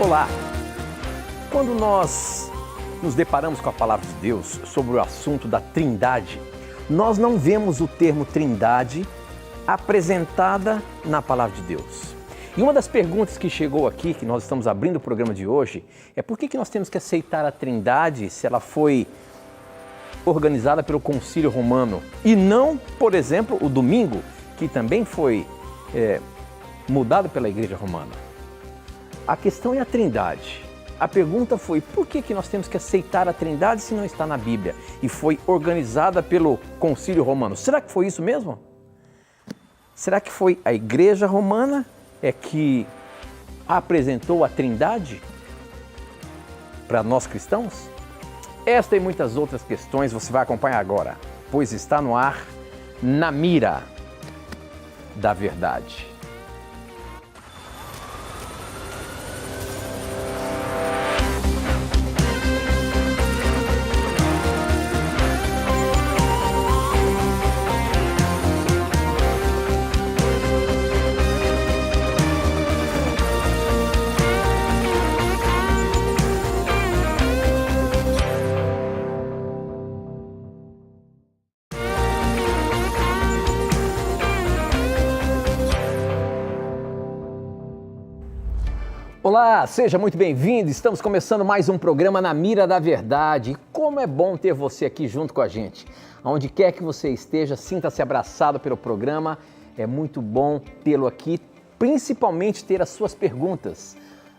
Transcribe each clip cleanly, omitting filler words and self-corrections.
Olá! Quando nós nos deparamos com a Palavra de Deus sobre o assunto da Trindade, nós não vemos o termo Trindade apresentada na Palavra de Deus. E uma das perguntas que chegou aqui, que nós estamos abrindo o programa de hoje, é por que nós temos que aceitar a Trindade se ela foi organizada pelo Concílio Romano e não, por exemplo, o domingo, que também foi mudado pela Igreja Romana. A questão é a Trindade. A pergunta foi, por que nós temos que aceitar a Trindade se não está na Bíblia? E foi organizada pelo Concílio Romano. Será que foi isso mesmo? Será que foi a Igreja Romana que apresentou a Trindade para nós cristãos? Esta e muitas outras questões você vai acompanhar agora, pois está no ar, Na Mira da Verdade. Olá, seja muito bem-vindo. Estamos começando mais um programa Na Mira da Verdade. E como é bom ter você aqui junto com a gente. Onde quer que você esteja, sinta-se abraçado pelo programa. É muito bom tê-lo aqui, principalmente ter as suas perguntas.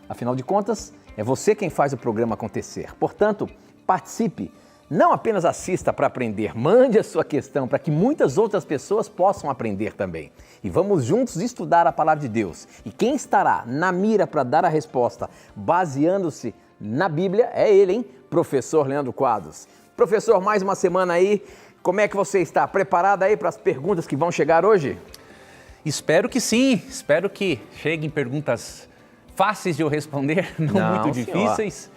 Afinal de contas, é você quem faz o programa acontecer. Portanto, participe. Não apenas assista para aprender, mande a sua questão para que muitas outras pessoas possam aprender também. E vamos juntos estudar a Palavra de Deus. E quem estará na mira para dar a resposta, baseando-se na Bíblia, é ele, hein? Professor Leandro Quadros. Professor, mais uma semana aí, como é que você está? Preparado aí para as perguntas que vão chegar hoje? Espero que sim, espero que cheguem perguntas fáceis de eu responder, não muito difíceis.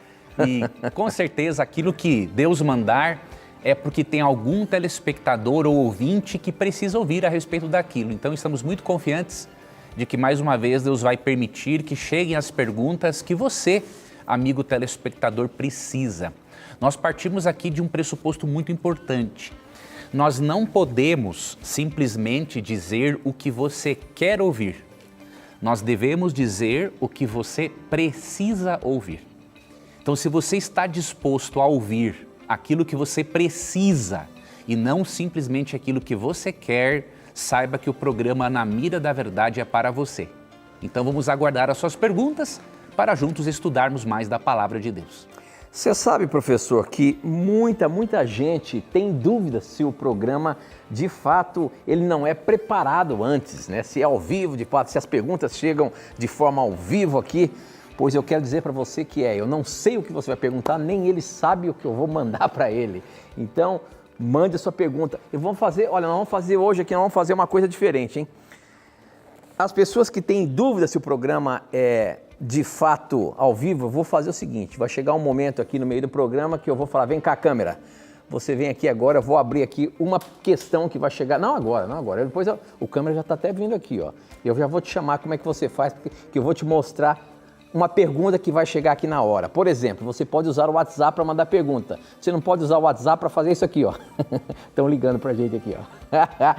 E com certeza aquilo que Deus mandar é porque tem algum telespectador ou ouvinte que precisa ouvir a respeito daquilo. Então estamos muito confiantes de que mais uma vez Deus vai permitir que cheguem as perguntas que você, amigo telespectador, precisa. Nós partimos aqui de um pressuposto muito importante. Nós não podemos simplesmente dizer o que você quer ouvir. Nós devemos dizer o que você precisa ouvir. Então, se você está disposto a ouvir aquilo que você precisa e não simplesmente aquilo que você quer, saiba que o programa Na Mira da Verdade é para você. Então, vamos aguardar as suas perguntas para juntos estudarmos mais da Palavra de Deus. Você sabe, professor, que muita gente tem dúvida se o programa, de fato, ele não é preparado antes, né? Se é ao vivo, de fato, se as perguntas chegam de forma ao vivo aqui. Pois eu quero dizer para você que eu não sei o que você vai perguntar, nem ele sabe o que eu vou mandar para ele. Então, mande a sua pergunta. Nós vamos fazer hoje aqui, nós vamos fazer uma coisa diferente, hein? As pessoas que têm dúvida se o programa é de fato ao vivo, eu vou fazer o seguinte, vai chegar um momento aqui no meio do programa que eu vou falar, vem cá câmera, você vem aqui agora, eu vou abrir aqui uma questão que vai chegar, não agora, depois o câmera já está até vindo aqui, ó. Eu já vou te chamar como é que você faz, porque eu vou te mostrar uma pergunta que vai chegar aqui na hora. Por exemplo, você pode usar o WhatsApp para mandar pergunta. Você não pode usar o WhatsApp para fazer isso aqui, ó. Estão ligando para a gente aqui, ó.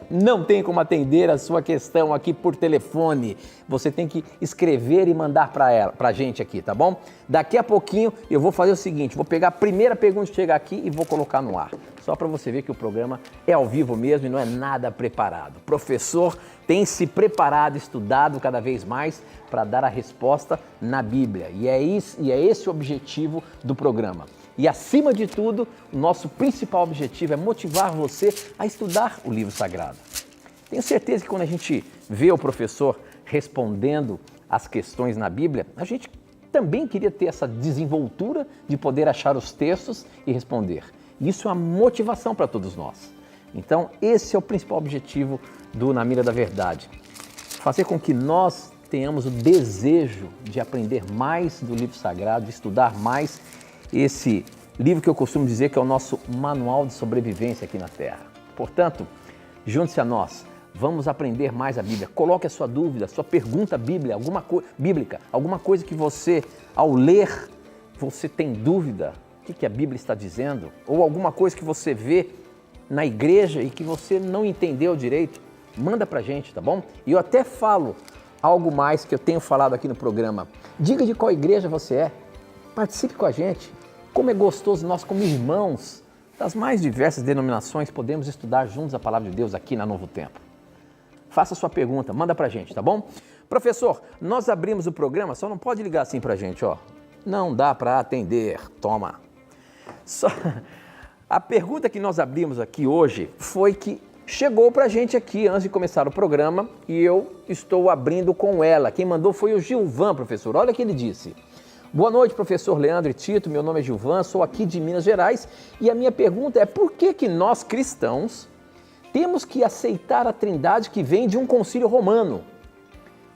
Não tem como atender a sua questão aqui por telefone. Você tem que escrever e mandar para a gente aqui, tá bom? Daqui a pouquinho eu vou fazer o seguinte, vou pegar a primeira pergunta que chegar aqui e vou colocar no ar. Só para você ver que o programa é ao vivo mesmo e não é nada preparado. O professor tem se preparado, estudado cada vez mais para dar a resposta na Bíblia. E é esse o objetivo do programa. E acima de tudo, o nosso principal objetivo é motivar você a estudar o livro sagrado. Tenho certeza que quando a gente vê o professor respondendo as questões na Bíblia, a gente também queria ter essa desenvoltura de poder achar os textos e responder. Isso é uma motivação para todos nós. Então, esse é o principal objetivo do Na Mira da Verdade. Fazer com que nós tenhamos o desejo de aprender mais do livro sagrado, de estudar mais esse livro que eu costumo dizer que é o nosso manual de sobrevivência aqui na Terra. Portanto, junte-se a nós. Vamos aprender mais a Bíblia. Coloque a sua dúvida, a sua pergunta bíblica, alguma coisa que você, ao ler, você tem dúvida. O que a Bíblia está dizendo? Ou alguma coisa que você vê na igreja e que você não entendeu direito. Manda pra gente, tá bom? E eu até falo algo mais que eu tenho falado aqui no programa. Diga de qual igreja você é. Participe com a gente. Como é gostoso nós, como irmãos das mais diversas denominações, podemos estudar juntos a palavra de Deus aqui na Novo Tempo. Faça sua pergunta, manda pra gente, tá bom? Professor, nós abrimos o programa, só não pode ligar assim pra gente, ó. Não dá pra atender, toma. A pergunta que nós abrimos aqui hoje foi que chegou pra gente aqui antes de começar o programa e eu estou abrindo com ela. Quem mandou foi o Gilvan, professor. Olha o que ele disse. Boa noite, professor Leandro e Tito. Meu nome é Gilvan, sou aqui de Minas Gerais e a minha pergunta é por que nós cristãos temos que aceitar a Trindade que vem de um concílio romano,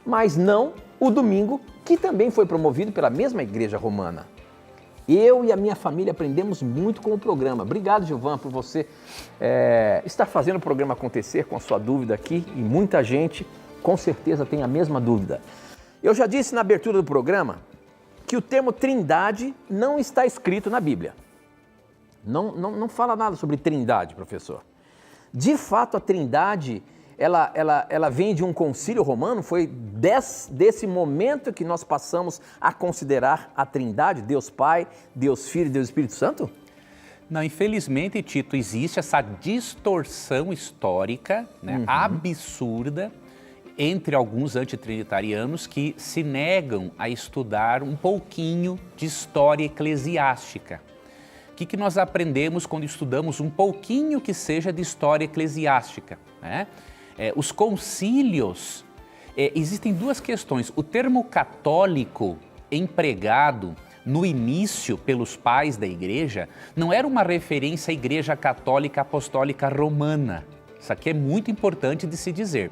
mas não o domingo, que também foi promovido pela mesma igreja romana. Eu e a minha família aprendemos muito com o programa. Obrigado, Gilvan, por você estar fazendo o programa acontecer com a sua dúvida aqui e muita gente com certeza tem a mesma dúvida. Eu já disse na abertura do programa que o termo Trindade não está escrito na Bíblia. Não fala nada sobre Trindade, professor. De fato, a Trindade, ela vem de um concílio romano, foi desse momento que nós passamos a considerar a Trindade, Deus Pai, Deus Filho e Deus Espírito Santo? Não, infelizmente, Tito, existe essa distorção histórica, né, absurda, entre alguns antitrinitarianos que se negam a estudar um pouquinho de história eclesiástica. O que nós aprendemos quando estudamos um pouquinho que seja de história eclesiástica, né? Os concílios, existem duas questões. O termo católico empregado no início pelos pais da igreja não era uma referência à Igreja Católica Apostólica Romana. Isso aqui é muito importante de se dizer.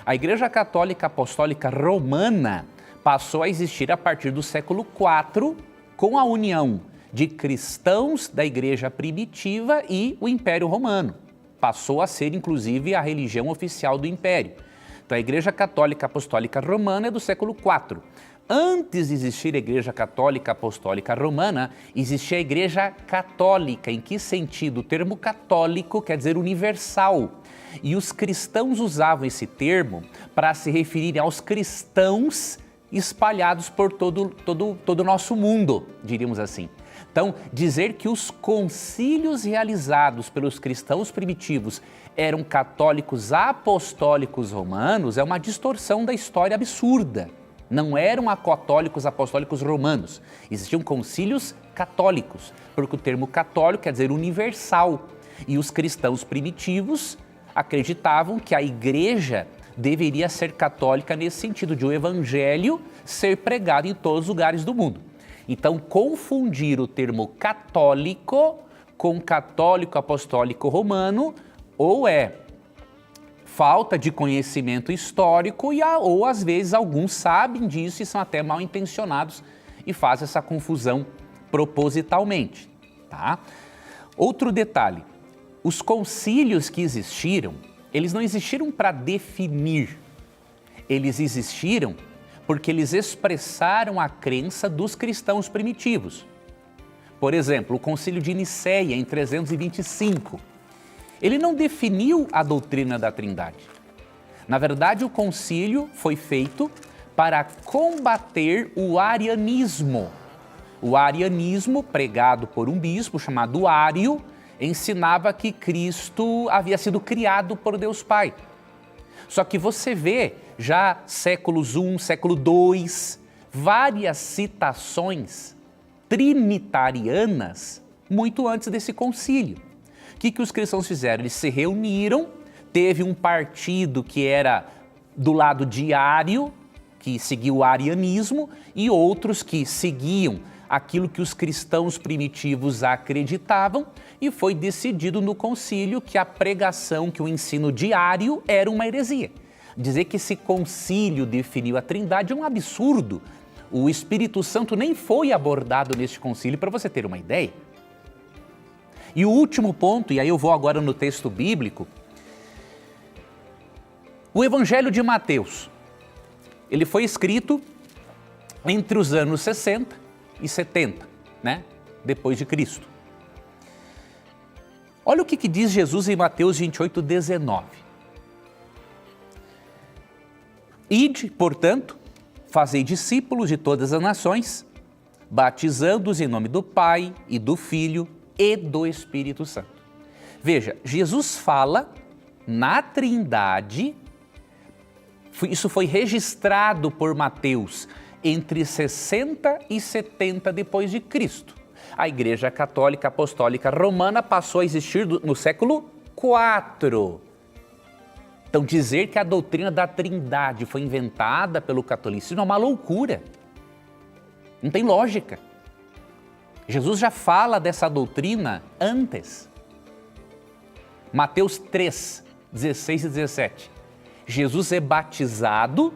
A Igreja Católica Apostólica Romana passou a existir a partir do século IV com a união de cristãos da igreja primitiva e o Império Romano. Passou a ser, inclusive, a religião oficial do Império. Então, a Igreja Católica Apostólica Romana é do século IV. Antes de existir a Igreja Católica Apostólica Romana, existia a Igreja Católica. Em que sentido? O termo católico quer dizer universal. E os cristãos usavam esse termo para se referir aos cristãos espalhados por todo o nosso mundo, diríamos assim. Então, dizer que os concílios realizados pelos cristãos primitivos eram católicos apostólicos romanos é uma distorção da história absurda. Não eram católicos apostólicos romanos, existiam concílios católicos, porque o termo católico quer dizer universal. E os cristãos primitivos acreditavam que a igreja deveria ser católica nesse sentido, de o evangelho ser pregado em todos os lugares do mundo. Então, confundir o termo católico com católico apostólico romano ou é falta de conhecimento histórico ou às vezes alguns sabem disso e são até mal intencionados e fazem essa confusão propositalmente, tá? Outro detalhe, os concílios que existiram, eles não existiram para definir, eles existiram porque eles expressaram a crença dos cristãos primitivos. Por exemplo, o Concílio de Nicéia, em 325, ele não definiu a doutrina da Trindade. Na verdade, o concílio foi feito para combater o arianismo. O arianismo, pregado por um bispo chamado Ário, ensinava que Cristo havia sido criado por Deus Pai. Só que você vê, já séculos I, século II, várias citações trinitarianas muito antes desse concílio. O que os cristãos fizeram? Eles se reuniram, teve um partido que era do lado de Ário, que seguia o arianismo, e outros que seguiam aquilo que os cristãos primitivos acreditavam, e foi decidido no concílio que a pregação, que o ensino diário era uma heresia. Dizer que esse concílio definiu a Trindade é um absurdo. O Espírito Santo nem foi abordado neste concílio, para você ter uma ideia. E o último ponto, e aí eu vou agora no texto bíblico, O Evangelho de Mateus, ele foi escrito entre os anos 60 e 70, né? Depois de Cristo. Olha o que diz Jesus em Mateus 28, 19. Ide, portanto, fazei discípulos de todas as nações, batizando-os em nome do Pai e do Filho e do Espírito Santo. Veja, Jesus fala na Trindade, isso foi registrado por Mateus entre 60 e 70 depois de Cristo. A Igreja Católica Apostólica Romana passou a existir no século IV. Então, dizer que a doutrina da Trindade foi inventada pelo catolicismo é uma loucura. Não tem lógica. Jesus já fala dessa doutrina antes. Mateus 3, 16 e 17. Jesus é batizado,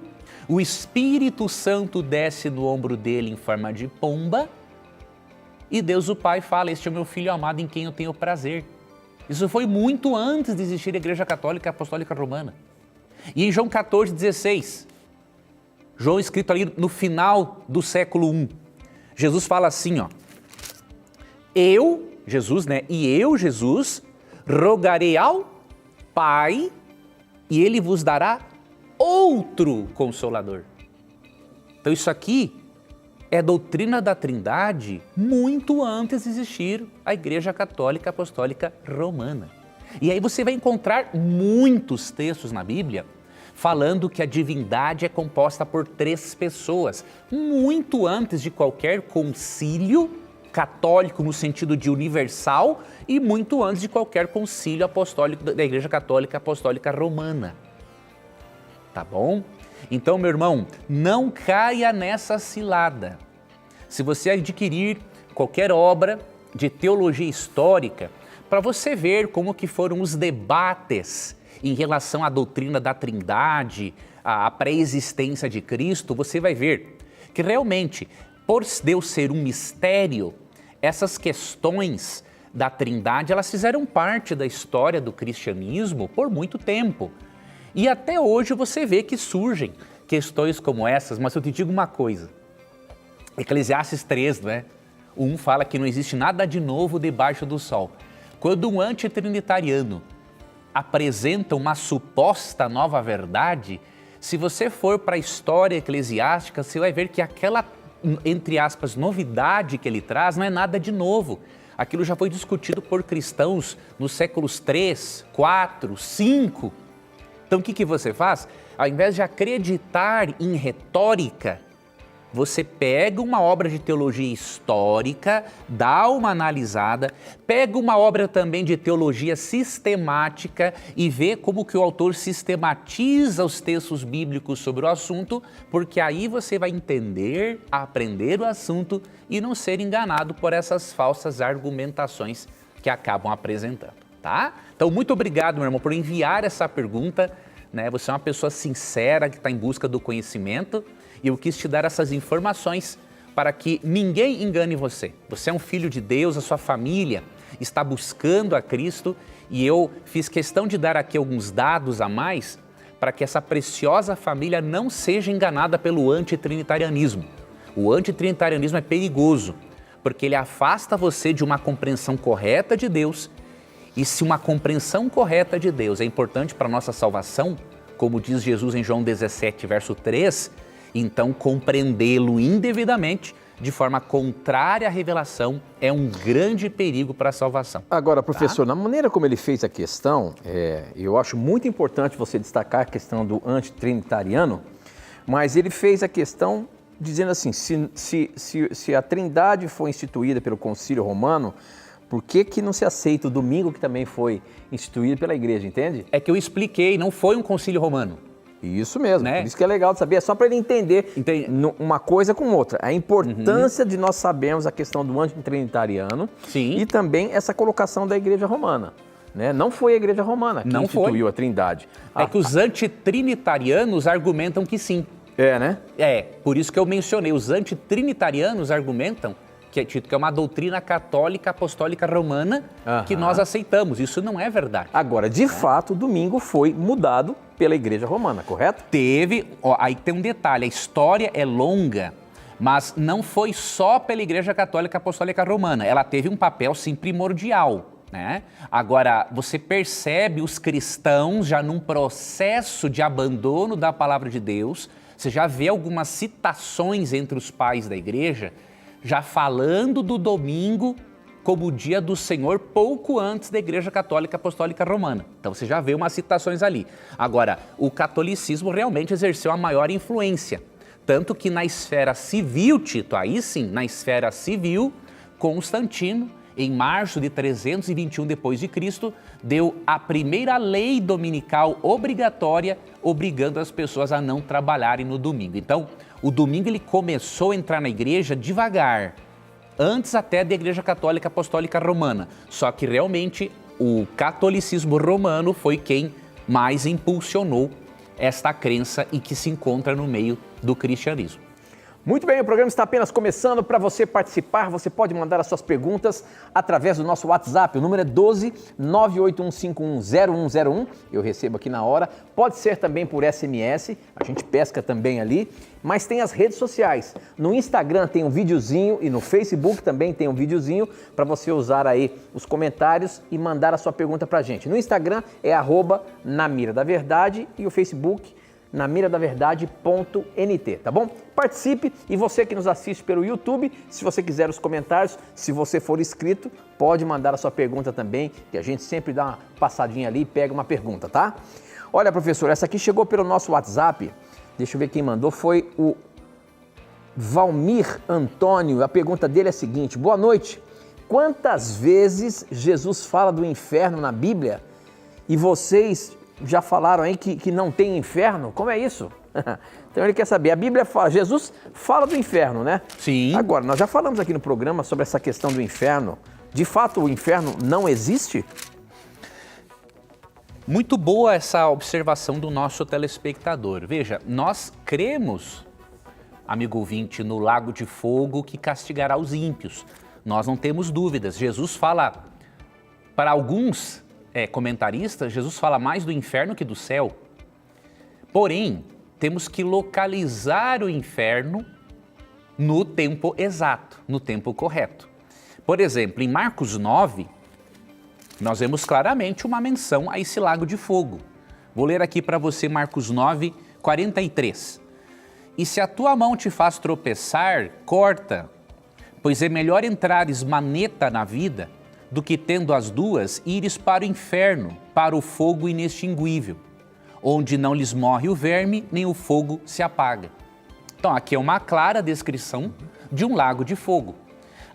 o Espírito Santo desce no ombro dele em forma de pomba e Deus o Pai fala, este é o meu Filho amado em quem eu tenho prazer. Isso foi muito antes de existir a Igreja Católica Apostólica Romana. E em João 14, 16, João escrito ali no final do século I, Jesus fala assim, ó, Jesus, rogarei ao Pai e Ele vos dará outro Consolador. Então isso aqui é doutrina da Trindade muito antes de existir a Igreja Católica Apostólica Romana. E aí você vai encontrar muitos textos na Bíblia falando que a divindade é composta por 3 pessoas, muito antes de qualquer concílio católico no sentido de universal e muito antes de qualquer concílio apostólico da Igreja Católica Apostólica Romana. Tá bom? Então, meu irmão, não caia nessa cilada. Se você adquirir qualquer obra de teologia histórica, para você ver como que foram os debates em relação à doutrina da Trindade, à pré-existência de Cristo, você vai ver que realmente, por Deus ser um mistério, essas questões da Trindade, elas fizeram parte da história do cristianismo por muito tempo. E até hoje você vê que surgem questões como essas, mas eu te digo uma coisa. Eclesiastes 3, né? Um fala que não existe nada de novo debaixo do sol. Quando um antitrinitariano apresenta uma suposta nova verdade, se você for para a história eclesiástica, você vai ver que aquela, entre aspas, novidade que ele traz não é nada de novo. Aquilo já foi discutido por cristãos nos séculos 3, 4, 5. Então o que você faz? Ao invés de acreditar em retórica, você pega uma obra de teologia histórica, dá uma analisada, pega uma obra também de teologia sistemática e vê como que o autor sistematiza os textos bíblicos sobre o assunto, porque aí você vai entender, aprender o assunto e não ser enganado por essas falsas argumentações que acabam apresentando, tá? Então, muito obrigado, meu irmão, por enviar essa pergunta, né? Você é uma pessoa sincera que está em busca do conhecimento. E eu quis te dar essas informações para que ninguém engane você. Você é um filho de Deus, a sua família está buscando a Cristo e eu fiz questão de dar aqui alguns dados a mais para que essa preciosa família não seja enganada pelo antitrinitarianismo. O antitrinitarianismo é perigoso porque ele afasta você de uma compreensão correta de Deus e se uma compreensão correta de Deus é importante para a nossa salvação, como diz Jesus em João 17, verso 3, então, compreendê-lo indevidamente, de forma contrária à revelação, é um grande perigo para a salvação. Agora, professor, na maneira como ele fez a questão, eu acho muito importante você destacar a questão do antitrinitariano, mas ele fez a questão dizendo assim, se a Trindade foi instituída pelo Concílio Romano, por que não se aceita o domingo que também foi instituído pela Igreja, entende? É que eu expliquei, não foi um concílio romano. Isso mesmo, né? Por isso que é legal de saber, é só para ele entender uma coisa com outra. A importância de nós sabermos a questão do antitrinitariano e também essa colocação da Igreja Romana. Né? Não foi a Igreja Romana que instituiu a Trindade. É que os antitrinitarianos argumentam que sim. É, né? É, por isso que eu mencionei, os antitrinitarianos argumentam que é uma doutrina católica apostólica romana que nós aceitamos. Isso não é verdade. Agora, de fato, o domingo foi mudado pela Igreja Romana, correto? Teve, ó, aí tem um detalhe, a história é longa, mas não foi só pela Igreja Católica Apostólica Romana, ela teve um papel, sim, primordial, né? Agora, você percebe os cristãos já num processo de abandono da palavra de Deus, você já vê algumas citações entre os pais da igreja, já falando do domingo como o dia do Senhor pouco antes da Igreja Católica Apostólica Romana. Então você já vê umas citações ali. Agora, o catolicismo realmente exerceu a maior influência, tanto que na esfera civil, Tito, aí sim, na esfera civil, Constantino, em março de 321 d.C., deu a primeira lei dominical obrigatória, obrigando as pessoas a não trabalharem no domingo. Então, o domingo ele começou a entrar na igreja devagar, antes até da Igreja Católica Apostólica Romana. Só que realmente o catolicismo romano foi quem mais impulsionou esta crença e que se encontra no meio do cristianismo. Muito bem, o programa está apenas começando. Para você participar, você pode mandar as suas perguntas através do nosso WhatsApp. O número é 12 981510101. Eu recebo aqui na hora. Pode ser também por SMS, a gente pesca também ali. Mas tem as redes sociais. No Instagram tem um videozinho e no Facebook também tem um videozinho para você usar aí os comentários e mandar a sua pergunta para a gente. No Instagram é @namiradaverdade e o Facebook namiradaverdade.nt, tá bom? Participe e você que nos assiste pelo YouTube, se você quiser os comentários, se você for inscrito, pode mandar a sua pergunta também, que a gente sempre dá uma passadinha ali e pega uma pergunta, tá? Olha, professor, essa aqui chegou pelo nosso WhatsApp, deixa eu ver quem mandou, foi o Valmir Antônio. A pergunta dele é a seguinte: boa noite, quantas vezes Jesus fala do inferno na Bíblia e vocês já falaram aí que não tem inferno? Como é isso? Então ele quer saber, a Bíblia fala, Jesus fala do inferno, né? Sim. Agora, nós já falamos aqui no programa sobre essa questão do inferno. De fato, o inferno não existe? Muito boa essa observação do nosso telespectador. Veja, nós cremos, amigo ouvinte, no lago de fogo que castigará os ímpios. Nós não temos dúvidas. Jesus fala, para alguns comentaristas, Jesus fala mais do inferno que do céu. Porém, temos que localizar o inferno no tempo exato, no tempo correto. Por exemplo, em Marcos 9, nós vemos claramente uma menção a esse lago de fogo. Vou ler aqui para você Marcos 9, 43. E se a tua mão te faz tropeçar, corta, pois é melhor entrares maneta na vida do que tendo as duas, ires para o inferno, para o fogo inextinguível, onde não lhes morre o verme, nem o fogo se apaga. Então, aqui é uma clara descrição de um lago de fogo.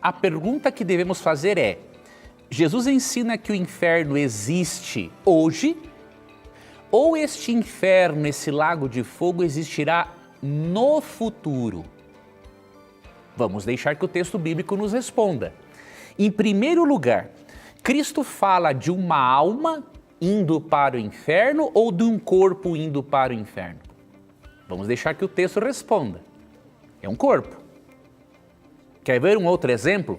A pergunta que devemos fazer é, Jesus ensina que o inferno existe hoje, ou este inferno, esse lago de fogo, existirá no futuro? Vamos deixar que o texto bíblico nos responda. Em primeiro lugar, Cristo fala de uma alma indo para o inferno ou de um corpo indo para o inferno? Vamos deixar que o texto responda. É um corpo. Quer ver um outro exemplo?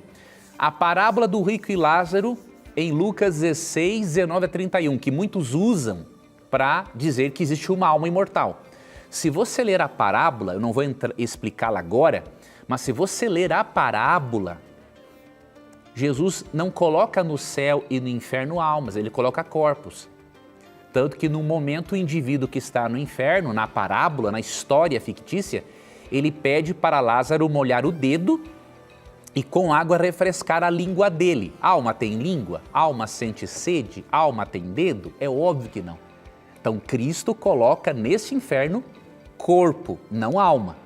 A parábola do rico e Lázaro em Lucas 16, 19 a 31, que muitos usam para dizer que existe uma alma imortal. Se você ler a parábola, eu não vou explicá-la agora, mas se você ler a parábola, Jesus não coloca no céu e no inferno almas, ele coloca corpos. Tanto que no momento o indivíduo que está no inferno, na parábola, na história fictícia, ele pede para Lázaro molhar o dedo e com água refrescar a língua dele. Alma tem língua? Alma sente sede? Alma tem dedo? É óbvio que não. Então Cristo coloca nesse inferno corpo, não alma.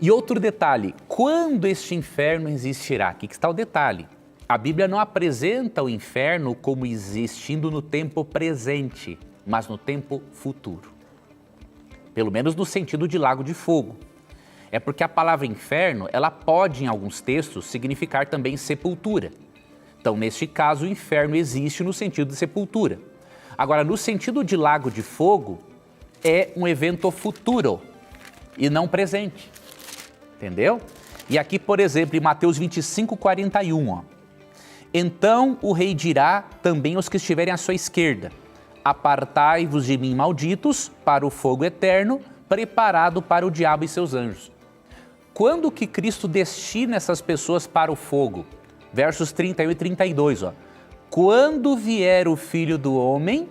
E outro detalhe, quando este inferno existirá? Aqui que está o detalhe. A Bíblia não apresenta o inferno como existindo no tempo presente, mas no tempo futuro. Pelo menos no sentido de lago de fogo. É porque a palavra inferno, ela pode, em alguns textos, significar também sepultura. Então, neste caso, o inferno existe no sentido de sepultura. Agora, no sentido de lago de fogo, é um evento futuro e não presente. Entendeu? E aqui, por exemplo, em Mateus 25, 41, ó. Então o rei dirá também aos que estiverem à sua esquerda, apartai-vos de mim, malditos, para o fogo eterno, preparado para o diabo e seus anjos. Quando que Cristo destina essas pessoas para o fogo? Versos 31 e 32, ó. Quando vier o Filho do Homem,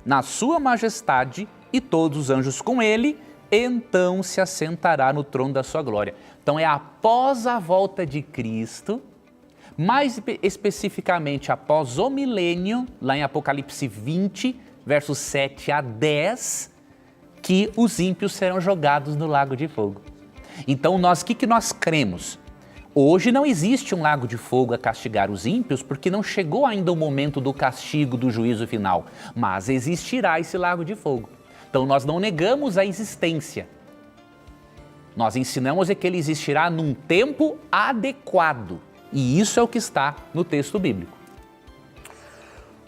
na sua majestade, e todos os anjos com ele, então se assentará no trono da sua glória. Então é após a volta de Cristo, mais especificamente após o milênio, lá em Apocalipse 20, versos 7 a 10, que os ímpios serão jogados no lago de fogo. Então o que nós cremos? Hoje não existe um lago de fogo a castigar os ímpios, porque não chegou ainda o momento do castigo, do juízo final, mas existirá esse lago de fogo. Então nós não negamos a existência. Nós ensinamos que ele existirá num tempo adequado. E isso é o que está no texto bíblico.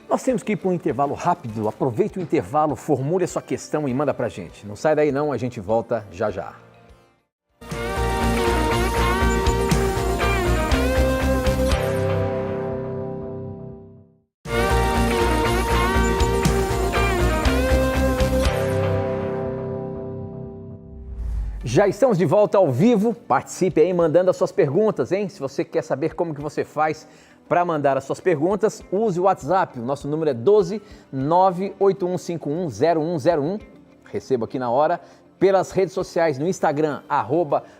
Nós temos que ir para um intervalo rápido. Aproveite o intervalo, formule a sua questão e manda para a gente. Não sai daí não, a gente volta já já. Já estamos de volta ao vivo, participe aí mandando as suas perguntas, hein? Se você quer saber como que você faz para mandar as suas perguntas, use o WhatsApp, o nosso número é 12 981510101, recebo aqui na hora, pelas redes sociais no Instagram,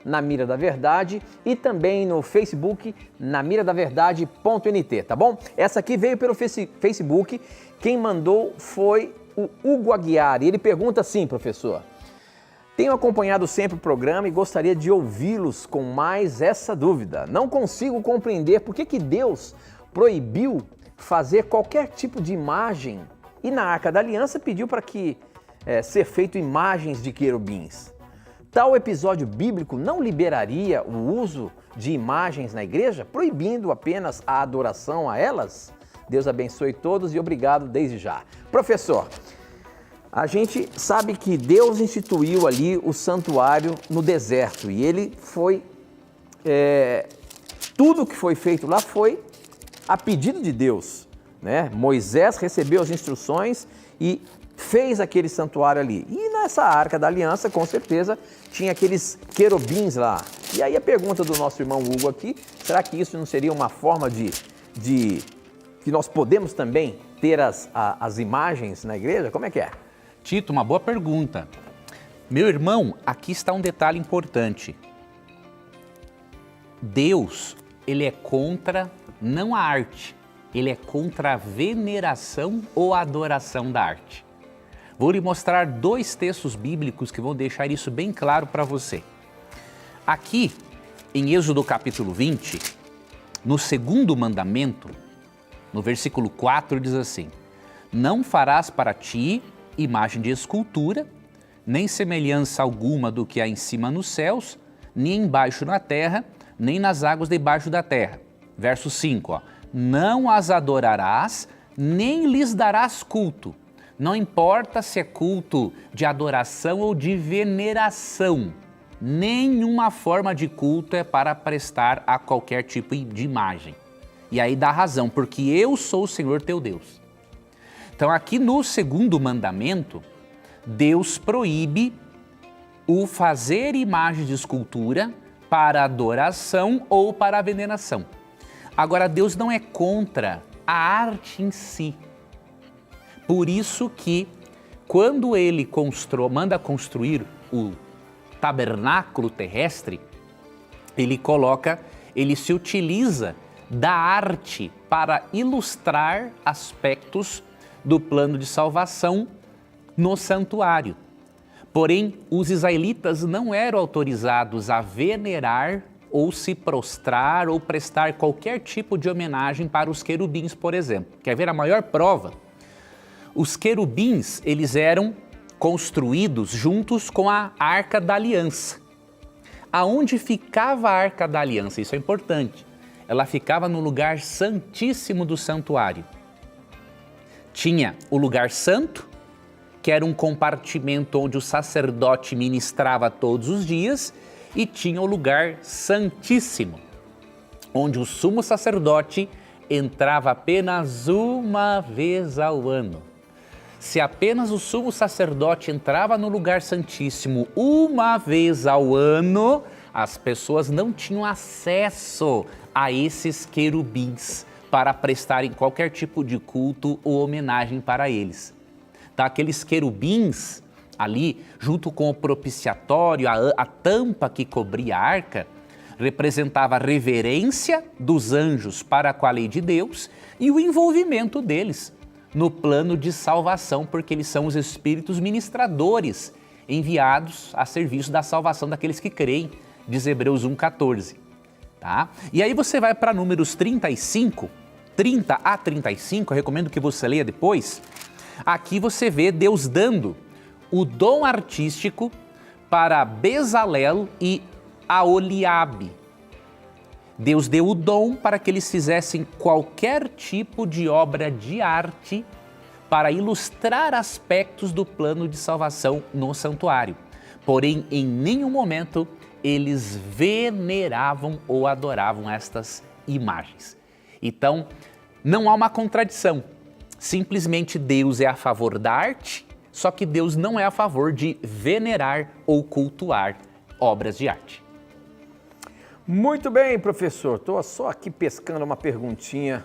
@Na Mira da Verdade e também no Facebook, namiradaverdade.nt, tá bom? Essa aqui veio pelo Facebook, quem mandou foi o Hugo Aguiar e ele pergunta assim, professor: tenho acompanhado sempre o programa e gostaria de ouvi-los com mais essa dúvida. Não consigo compreender por que Deus proibiu fazer qualquer tipo de imagem e na Arca da Aliança pediu para que ser feito imagens de querubins. Tal episódio bíblico não liberaria o uso de imagens na igreja, proibindo apenas a adoração a elas? Deus abençoe todos e obrigado desde já. Professor, a gente sabe que Deus instituiu ali o santuário no deserto e ele foi, tudo que foi feito lá foi a pedido de Deus, né? Moisés recebeu as instruções e fez aquele santuário ali. E nessa Arca da Aliança, com certeza, tinha aqueles querubins lá. E aí a pergunta do nosso irmão Hugo aqui, será que isso não seria uma forma de que nós podemos também ter as imagens na igreja? Como é que é? Tito, uma boa pergunta. Meu irmão, aqui está um detalhe importante. Deus, ele é contra não a arte, ele é contra a veneração ou a adoração da arte. Vou lhe mostrar 2 textos bíblicos que vão deixar isso bem claro para você. Aqui, em Êxodo capítulo 20, no 2º mandamento, no versículo 4, diz assim: não farás para ti imagem de escultura, nem semelhança alguma do que há em cima nos céus, nem embaixo na terra, nem nas águas debaixo da terra. Verso 5, ó, não as adorarás, nem lhes darás culto. Não importa se é culto de adoração ou de veneração, nenhuma forma de culto é para prestar a qualquer tipo de imagem. E aí dá razão, porque eu sou o Senhor teu Deus. Então aqui no 2º mandamento, Deus proíbe o fazer imagens de escultura para adoração ou para a veneração. Agora, Deus não é contra a arte em si. Por isso que quando ele manda construir o tabernáculo terrestre, ele se utiliza da arte para ilustrar aspectos do plano de salvação no santuário. Porém, os israelitas não eram autorizados a venerar ou se prostrar ou prestar qualquer tipo de homenagem para os querubins, por exemplo. Quer ver a maior prova? Os querubins, eles eram construídos juntos com a Arca da Aliança. Aonde ficava a Arca da Aliança? Isso é importante. Ela ficava no lugar santíssimo do santuário. Tinha o lugar santo, que era um compartimento onde o sacerdote ministrava todos os dias, e tinha o lugar santíssimo, onde o sumo sacerdote entrava apenas uma vez ao ano. se apenas o sumo sacerdote entrava no lugar santíssimo uma vez ao ano, as pessoas não tinham acesso a esses querubins para prestarem qualquer tipo de culto ou homenagem para eles. Então, aqueles querubins ali, junto com o propiciatório, a tampa que cobria a arca, representava a reverência dos anjos para com a lei de Deus e o envolvimento deles no plano de salvação, porque eles são os espíritos ministradores enviados a serviço da salvação daqueles que creem, diz Hebreus 1,14. Tá? E aí você vai para Números 35, 30 a 35, eu recomendo que você leia depois. Aqui você vê Deus dando o dom artístico para Bezalel e Aholiabe. Deus deu o dom para que eles fizessem qualquer tipo de obra de arte para ilustrar aspectos do plano de salvação no santuário. Porém, em nenhum momento eles veneravam ou adoravam estas imagens. Então, não há uma contradição. Simplesmente Deus é a favor da arte, só que Deus não é a favor de venerar ou cultuar obras de arte. Muito bem, professor. Estou só aqui pescando uma perguntinha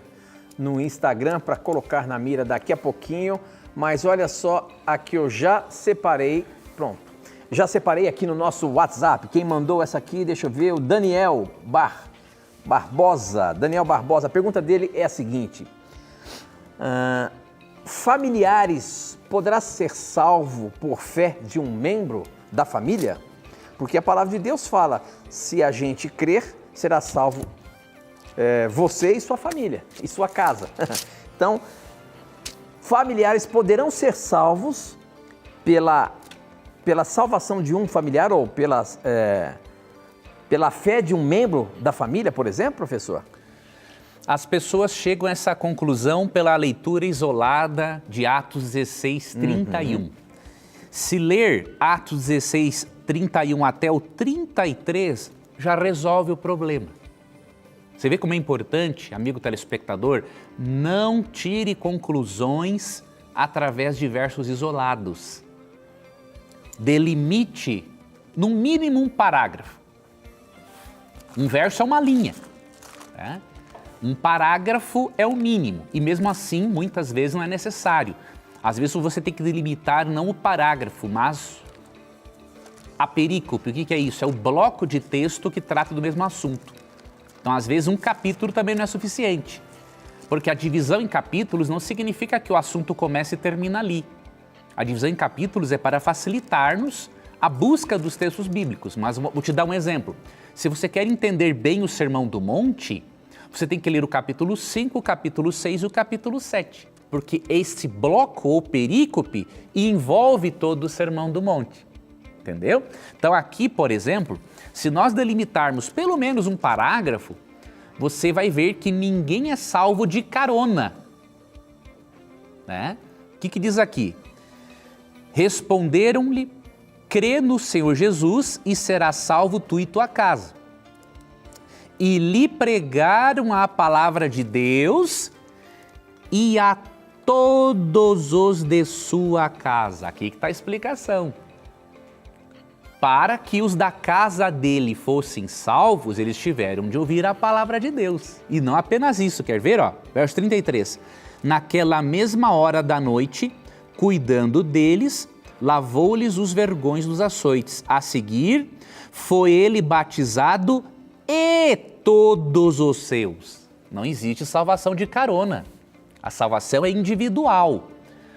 no Instagram para colocar na mira daqui a pouquinho, mas olha só, aqui eu já separei, pronto. Já separei aqui no nosso WhatsApp. Quem mandou essa aqui, deixa eu ver, o Daniel Barbosa. Daniel Barbosa, a pergunta dele é a seguinte: familiares poderá ser salvo por fé de um membro da família? Porque a palavra de Deus fala, se a gente crer, será salvo você e sua família, e sua casa. Então, familiares poderão ser salvos pela salvação de um familiar ou pela fé de um membro da família, por exemplo, professor? As pessoas chegam a essa conclusão pela leitura isolada de Atos 16, 31. Se ler Atos 16, 31 até o 33, já resolve o problema. Você vê como é importante, amigo telespectador, não tire conclusões através de versos isolados. Delimite, no mínimo, um parágrafo. Um verso é uma linha, né? Um parágrafo é o mínimo e mesmo assim, muitas vezes não é necessário. Às vezes você tem que delimitar não o parágrafo, mas a perícope. O que é isso? É o bloco de texto que trata do mesmo assunto. Então, às vezes, um capítulo também não é suficiente, porque a divisão em capítulos não significa que o assunto começa e termina ali. A divisão em capítulos é para facilitar-nos a busca dos textos bíblicos. Mas vou te dar um exemplo. Se você quer entender bem o Sermão do Monte, você tem que ler o capítulo 5, o capítulo 6 e o capítulo 7, porque esse bloco ou perícope envolve todo o Sermão do Monte, entendeu? Então aqui, por exemplo, se nós delimitarmos pelo menos um parágrafo, você vai ver que ninguém é salvo de carona, né? O que diz aqui? Responderam-lhe, crê no Senhor Jesus e serás salvo tu e tua casa. E lhe pregaram a palavra de Deus e a todos os de sua casa. Aqui que está a explicação. Para que os da casa dele fossem salvos, eles tiveram de ouvir a palavra de Deus. E não apenas isso, quer ver? Verso 33. Naquela mesma hora da noite, cuidando deles, lavou-lhes os vergões dos açoites. A seguir, foi ele batizado e todos os seus. Não existe salvação de carona. A salvação é individual.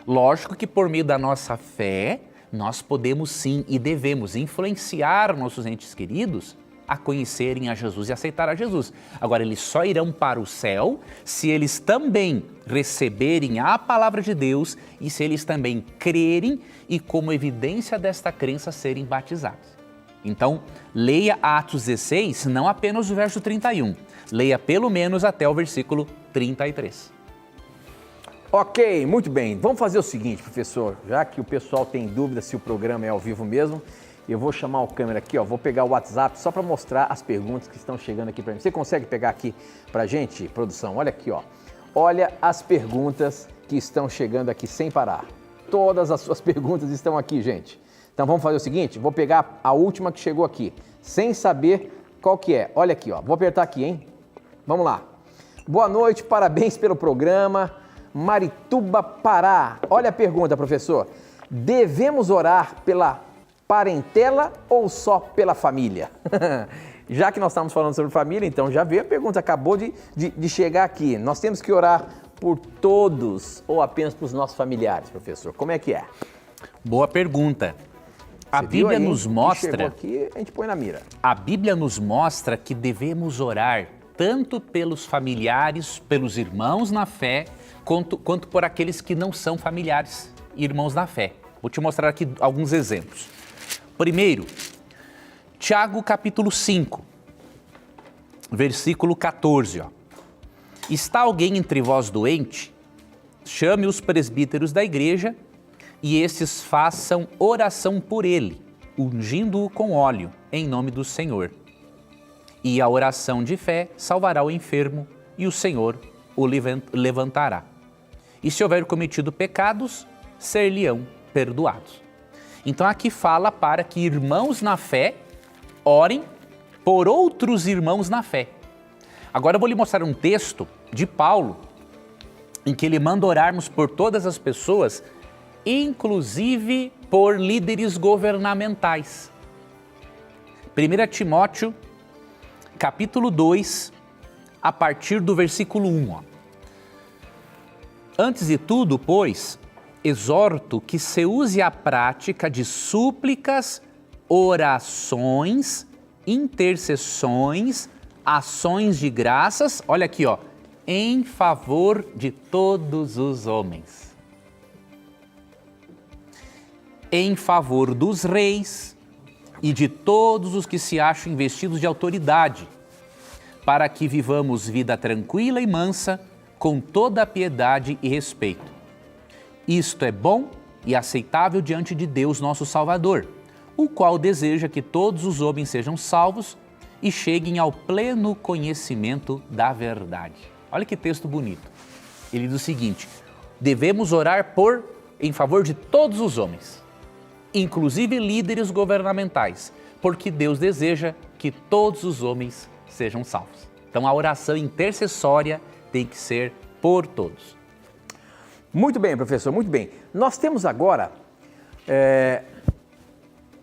Lógico que por meio da nossa fé, nós podemos sim e devemos influenciar nossos entes queridos a conhecerem a Jesus e aceitar a Jesus. Agora, eles só irão para o céu se eles também receberem a palavra de Deus e se eles também crerem e, como evidência desta crença, serem batizados. Então, leia Atos 16, não apenas o verso 31, leia pelo menos até o versículo 33. Ok, muito bem. Vamos fazer o seguinte, professor, já que o pessoal tem dúvida se o programa é ao vivo mesmo, eu vou chamar o câmera aqui, vou pegar o WhatsApp só para mostrar as perguntas que estão chegando aqui para mim. Você consegue pegar aqui para a gente, produção? Olha aqui, Olha as perguntas que estão chegando aqui sem parar. Todas as suas perguntas estão aqui, gente. Então vamos fazer o seguinte, vou pegar a última que chegou aqui, sem saber qual que é. Olha aqui, ó. Vou apertar aqui, hein? Vamos lá. Boa noite, parabéns pelo programa. Marituba, Pará. Olha a pergunta, professor. Devemos orar pela parentela ou só pela família? Já que nós estamos falando sobre família, então já veio a pergunta, acabou de chegar aqui. Nós temos que orar por todos ou apenas para os nossos familiares, professor? Como é que é? Boa pergunta. A Bíblia nos mostra... Chegou aqui, a gente põe na mira. A Bíblia nos mostra que devemos orar tanto pelos familiares, pelos irmãos na fé, quanto por aqueles que não são familiares e irmãos na fé. Vou te mostrar aqui alguns exemplos. Primeiro, Tiago capítulo 5, versículo 14. Está alguém entre vós doente? Chame os presbíteros da igreja e estes façam oração por ele, ungindo-o com óleo, em nome do Senhor. E a oração de fé salvará o enfermo e o Senhor o levantará. E se houver cometido pecados, ser-lhe-ão perdoados. Então aqui fala para que irmãos na fé orem por outros irmãos na fé. Agora eu vou lhe mostrar um texto de Paulo, em que ele manda orarmos por todas as pessoas, inclusive por líderes governamentais. 1 Timóteo, capítulo 2, a partir do versículo 1. Antes de tudo, pois, exorto que se use a prática de súplicas, orações, intercessões, ações de graças, olha aqui, em favor de todos os homens. Em favor dos reis e de todos os que se acham investidos de autoridade, para que vivamos vida tranquila e mansa, com toda a piedade e respeito. Isto é bom e aceitável diante de Deus, nosso Salvador, o qual deseja que todos os homens sejam salvos e cheguem ao pleno conhecimento da verdade. Olha que texto bonito. Ele diz o seguinte: devemos orar em favor de todos os homens, inclusive líderes governamentais, porque Deus deseja que todos os homens sejam salvos. Então a oração intercessória tem que ser por todos. Muito bem, professor, muito bem. Nós temos agora,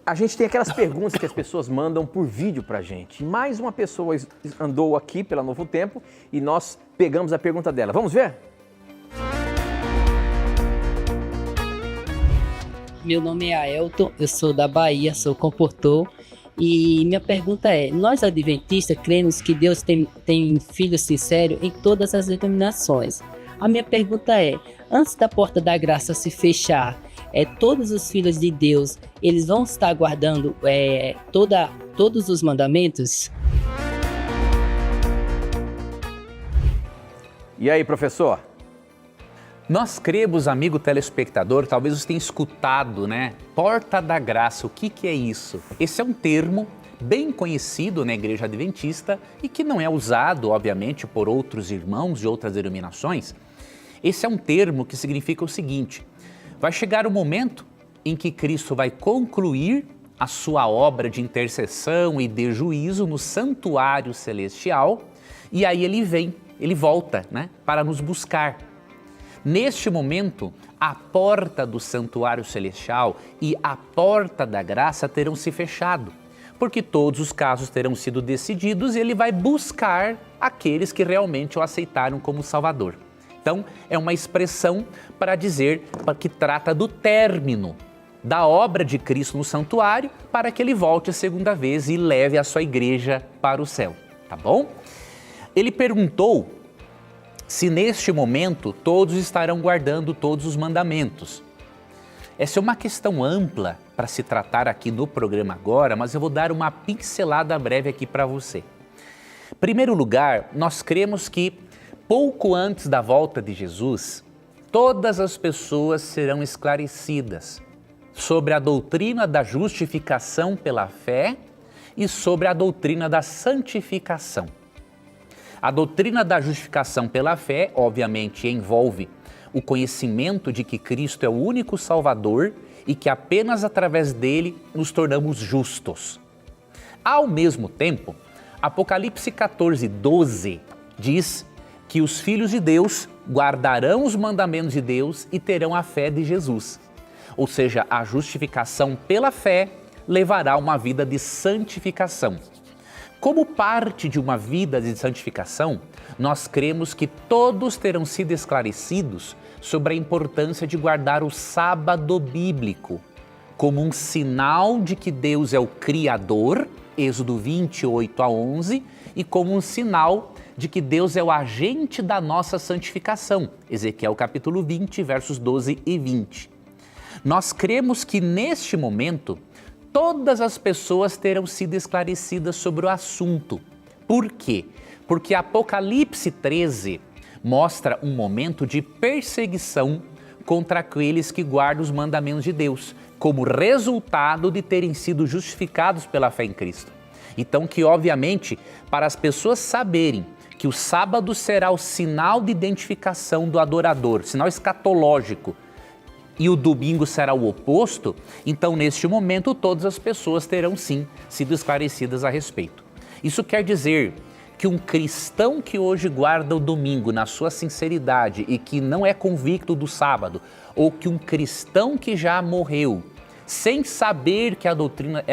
a gente tem aquelas perguntas que as pessoas mandam por vídeo para a gente. Mais uma pessoa andou aqui pela Novo Tempo e nós pegamos a pergunta dela. Vamos ver? Meu nome é Aelton, eu sou da Bahia, sou comportor. E minha pergunta é, nós adventistas cremos que Deus tem filho sincero em todas as denominações. A minha pergunta é, antes da porta da graça se fechar, todos os filhos de Deus, eles vão estar guardando todos os mandamentos? E aí, professor? Nós cremos, amigo telespectador, talvez você tenha escutado, né? Porta da Graça, o que é isso? Esse é um termo bem conhecido na Igreja Adventista e que não é usado, obviamente, por outros irmãos de outras denominações. Esse é um termo que significa o seguinte: vai chegar o momento em que Cristo vai concluir a sua obra de intercessão e de juízo no santuário celestial e aí ele volta, né, para nos buscar. Neste momento, a porta do santuário celestial e a porta da graça terão se fechado, porque todos os casos terão sido decididos e ele vai buscar aqueles que realmente o aceitaram como Salvador. Então, é uma expressão para dizer que trata do término da obra de Cristo no santuário para que ele volte a segunda vez e leve a sua igreja para o céu, tá bom? Ele perguntou se neste momento todos estarão guardando todos os mandamentos. Essa é uma questão ampla para se tratar aqui no programa agora, mas eu vou dar uma pincelada breve aqui para você. Em primeiro lugar, nós cremos que pouco antes da volta de Jesus, todas as pessoas serão esclarecidas sobre a doutrina da justificação pela fé e sobre a doutrina da santificação. A doutrina da justificação pela fé, obviamente, envolve o conhecimento de que Cristo é o único Salvador e que apenas através dele nos tornamos justos. Ao mesmo tempo, Apocalipse 14, 12 diz que os filhos de Deus guardarão os mandamentos de Deus e terão a fé de Jesus. Ou seja, a justificação pela fé levará a uma vida de santificação. Como parte de uma vida de santificação, nós cremos que todos terão sido esclarecidos sobre a importância de guardar o sábado bíblico como um sinal de que Deus é o Criador, Êxodo 28 a 11, e como um sinal de que Deus é o agente da nossa santificação, Ezequiel capítulo 20, versos 12 e 20. Nós cremos que neste momento todas as pessoas terão sido esclarecidas sobre o assunto. Por quê? Porque Apocalipse 13 mostra um momento de perseguição contra aqueles que guardam os mandamentos de Deus, como resultado de terem sido justificados pela fé em Cristo. Então que, obviamente, para as pessoas saberem que o sábado será o sinal de identificação do adorador, sinal escatológico, e o domingo será o oposto, então neste momento todas as pessoas terão sim sido esclarecidas a respeito. Isso quer dizer que um cristão que hoje guarda o domingo na sua sinceridade e que não é convicto do sábado, ou que um cristão que já morreu, sem saber que a doutrina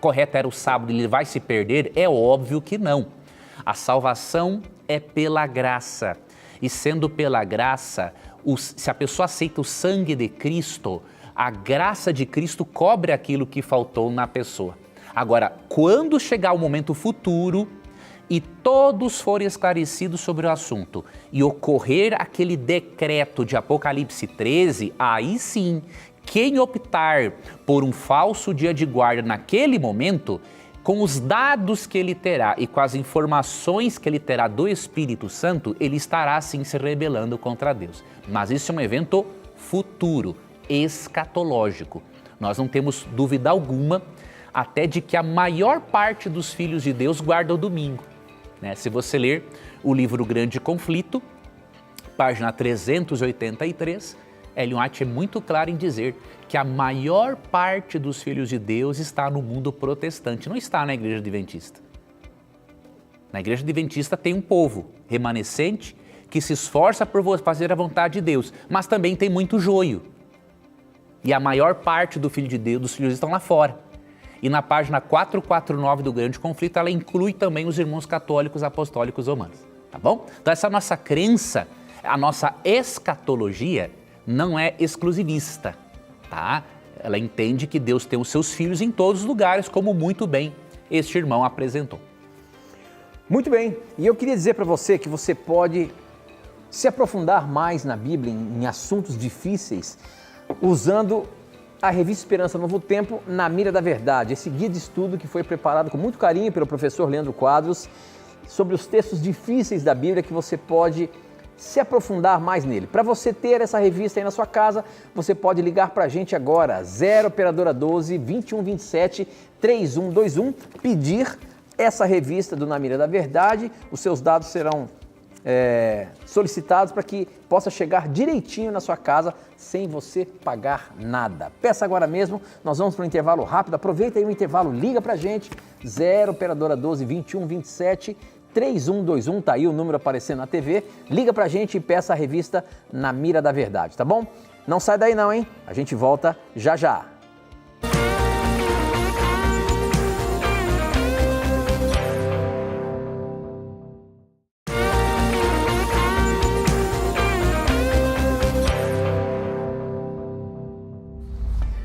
correta era o sábado, ele vai se perder, é óbvio que não. A salvação é pela graça, e sendo pela graça, se a pessoa aceita o sangue de Cristo, a graça de Cristo cobre aquilo que faltou na pessoa. Agora, quando chegar o momento futuro e todos forem esclarecidos sobre o assunto e ocorrer aquele decreto de Apocalipse 13, aí sim, quem optar por um falso dia de guarda naquele momento, com os dados que ele terá e com as informações que ele terá do Espírito Santo, ele estará sim se rebelando contra Deus. Mas isso é um evento futuro, escatológico. Nós não temos dúvida alguma até de que a maior parte dos filhos de Deus guarda o domingo. Se você ler o livro Grande Conflito, página 383, Ellen White é muito claro em dizer que a maior parte dos filhos de Deus está no mundo protestante, não está na Igreja Adventista. Na Igreja Adventista tem um povo remanescente que se esforça por fazer a vontade de Deus, mas também tem muito joio. E a maior parte dos filhos de Deus estão lá fora. E na página 449 do Grande Conflito, ela inclui também os irmãos católicos apostólicos romanos, tá bom? Então essa nossa crença, a nossa escatologia, não é exclusivista, tá? Ela entende que Deus tem os seus filhos em todos os lugares, como muito bem este irmão apresentou. Muito bem, e eu queria dizer para você que você pode se aprofundar mais na Bíblia, em assuntos difíceis, usando a revista Esperança Novo Tempo, Na Mira da Verdade, esse guia de estudo que foi preparado com muito carinho pelo professor Leandro Quadros, sobre os textos difíceis da Bíblia que você pode se aprofundar mais nele. Para você ter essa revista aí na sua casa, você pode ligar para a gente agora, 0 operadora 12 2127 3121, pedir essa revista do Na Mira da Verdade. Os seus dados serão solicitados para que possa chegar direitinho na sua casa sem você pagar nada. Peça agora mesmo, nós vamos para um intervalo rápido, aproveita aí o intervalo, liga para a gente, 0 operadora 12 2127 3121, tá aí o número aparecendo na TV, liga pra gente e peça a revista Na Mira da Verdade, tá bom? Não sai daí não, hein? A gente volta já já.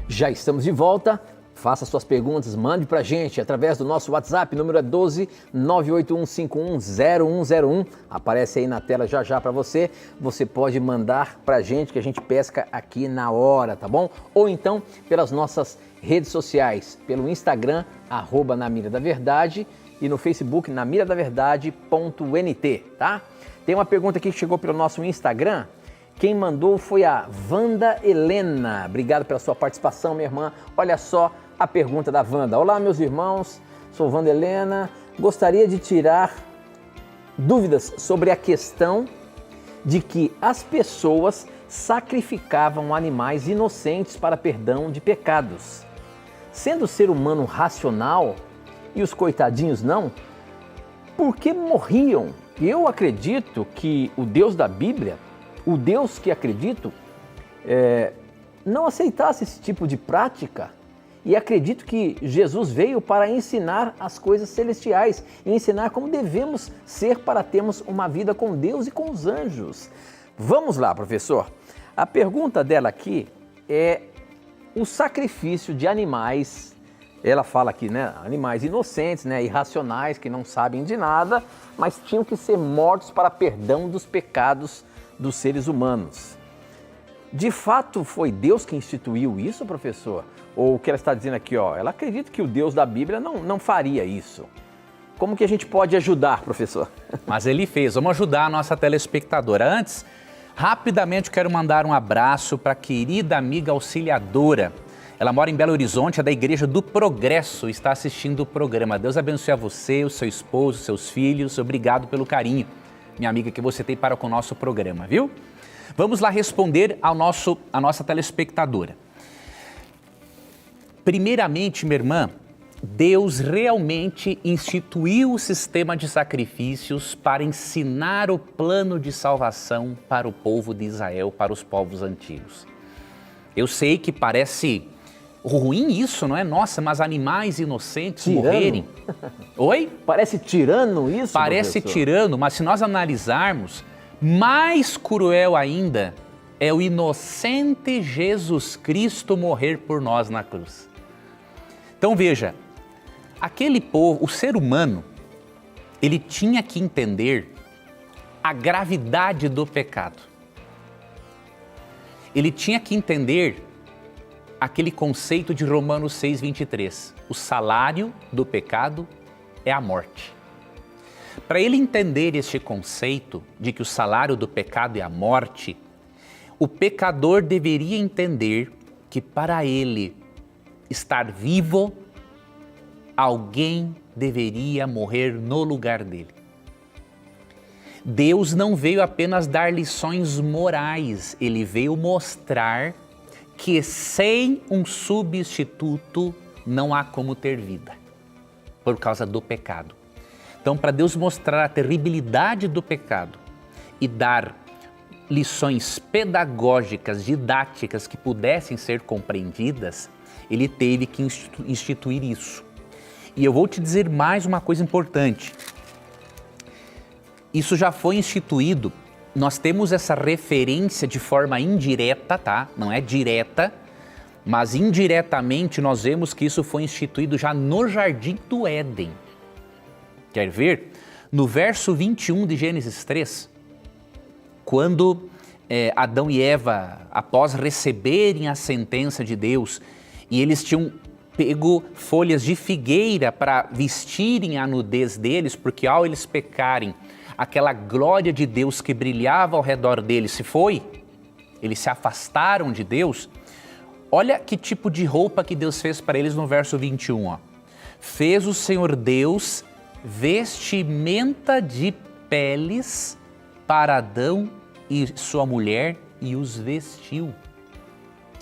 Já estamos de volta. Faça suas perguntas, mande pra gente através do nosso WhatsApp, número é 12 981510101. Aparece aí na tela já já para você. Você pode mandar pra gente que a gente pesca aqui na hora, tá bom? Ou então pelas nossas redes sociais, pelo Instagram, @Na Mira da Verdade, e no Facebook, namiradaverdade.nt, tá? Tem uma pergunta aqui que chegou pelo nosso Instagram. Quem mandou foi a Wanda Helena. Obrigado pela sua participação, minha irmã. Olha só a pergunta da Wanda. Olá, meus irmãos. Sou Wanda Helena. Gostaria de tirar dúvidas sobre a questão de que as pessoas sacrificavam animais inocentes para perdão de pecados. Sendo o ser humano racional e os coitadinhos não, por que morriam? Eu acredito que o Deus da Bíblia, o Deus que acredito, não aceitasse esse tipo de prática. E acredito que Jesus veio para ensinar as coisas celestiais e ensinar como devemos ser para termos uma vida com Deus e com os anjos. Vamos lá, professor. A pergunta dela aqui é o sacrifício de animais. Ela fala aqui, né, animais inocentes, né, irracionais, que não sabem de nada, mas tinham que ser mortos para perdão dos pecados dos seres humanos. De fato, foi Deus que instituiu isso, professor? Ou o que ela está dizendo aqui, ela acredita que o Deus da Bíblia não faria isso. Como que a gente pode ajudar, professor? Mas ele fez. Vamos ajudar a nossa telespectadora. Antes, rapidamente quero mandar um abraço para a querida amiga Auxiliadora. Ela mora em Belo Horizonte, é da Igreja do Progresso, está assistindo o programa. Deus abençoe a você, o seu esposo, os seus filhos. Obrigado pelo carinho, minha amiga, que você tem para com o nosso programa, viu? Vamos lá responder à nossa telespectadora. Primeiramente, minha irmã, Deus realmente instituiu o sistema de sacrifícios para ensinar o plano de salvação para o povo de Israel, para os povos antigos. Eu sei que parece ruim isso, não é? Nossa, mas animais inocentes morrerem. Oi? Parece tirano isso, Parece professor? tirano, mas se nós analisarmos, mais cruel ainda é o inocente Jesus Cristo morrer por nós na cruz. Então veja, aquele povo, o ser humano, ele tinha que entender a gravidade do pecado. Ele tinha que entender aquele conceito de Romanos 6:23. O salário do pecado é a morte. Para ele entender este conceito de que o salário do pecado é a morte, o pecador deveria entender que para ele estar vivo, alguém deveria morrer no lugar dele. Deus não veio apenas dar lições morais, ele veio mostrar que sem um substituto não há como ter vida, por causa do pecado. Então, para Deus mostrar a terribilidade do pecado e dar lições pedagógicas, didáticas que pudessem ser compreendidas, ele teve que instituir isso. E eu vou te dizer mais uma coisa importante. Isso já foi instituído, nós temos essa referência de forma indireta, tá? Não é direta, mas indiretamente nós vemos que isso foi instituído já no Jardim do Éden. Quer ver? No verso 21 de Gênesis 3, quando Adão e Eva, após receberem a sentença de Deus, e eles tinham pego folhas de figueira para vestirem a nudez deles, porque ao eles pecarem, aquela glória de Deus que brilhava ao redor deles se foi, eles se afastaram de Deus. Olha que tipo de roupa que Deus fez para eles no verso 21. Fez o Senhor Deus vestimenta de peles para Adão e sua mulher e os vestiu.